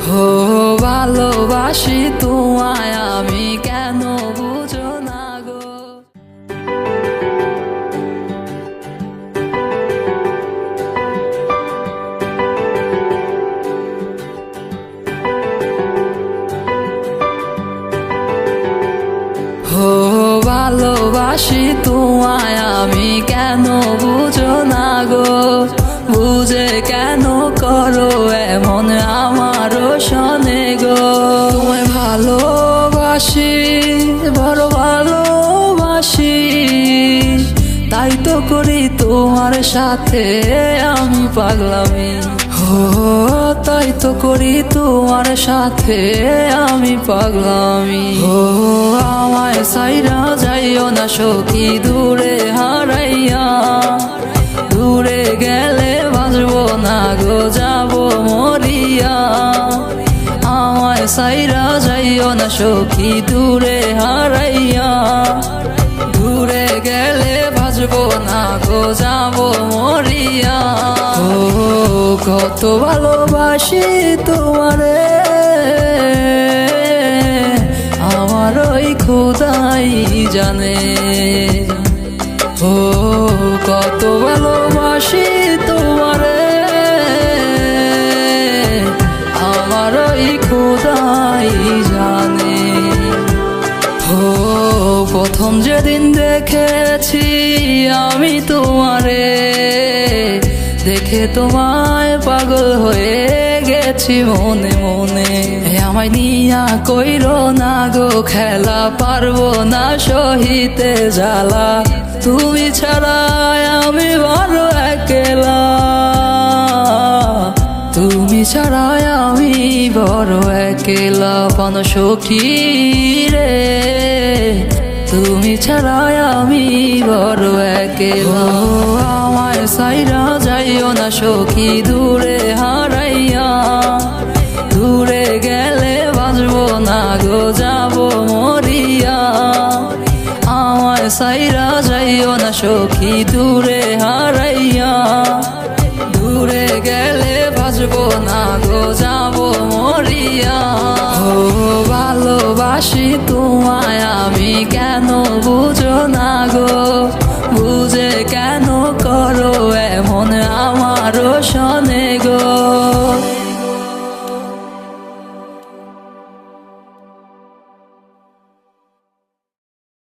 হো ভালোবাসি তোমায় আমি কেন বুঝো না গো। হো ভালোবাসি তোমায় আমি কেন বুঝো না গো। বুঝে কেন করো এমন আমারও শোনে গো। তোমায় ভালোবাসি বড় ভালোবাসি, তাই তো করি তোমার সাথে আমি পাগলামি। হো তাই তো করি তোমার সাথে আমি পাগলামি। হো আমায় সাইরা যাইও না সখী দূরে হারাইয়া, দূরে গেলে বাঁচবো না গো যাবো মরিয়া। আমায় সাইরা যাইও না সখী দূরে হারাইয়া, দূরে গেলে বাঁচবো না গো যাবো মরিয়া। ও কত ভালোবাসি তোমারে আমার ওই খোদাই জানে। ও কত ভালোবাসি তোমারে আমার ওই খোদাই জানে। ও প্রথম যেদিন দেখেছি আমি তোমারে, দেখে তোমায় পাগল হয়ে গেছি মনে মনে। আমায় নিয়া কইরো না গো খেলা, পারবো না সহিতে জ্বালা। তুমি ছাড়া আমি বড় একলা, তুমি ছাড়া আমি বড় একলা পান সখী রে। তুমি ছাড়া আমি বড় একলা। আমায় সাইরা যাইও না সখী দূরে হারাইয়া, দূরে গেলে বাঁচবো না গো যাবো মরিয়া। আমায় সাইরা যাইও না সখী দূরে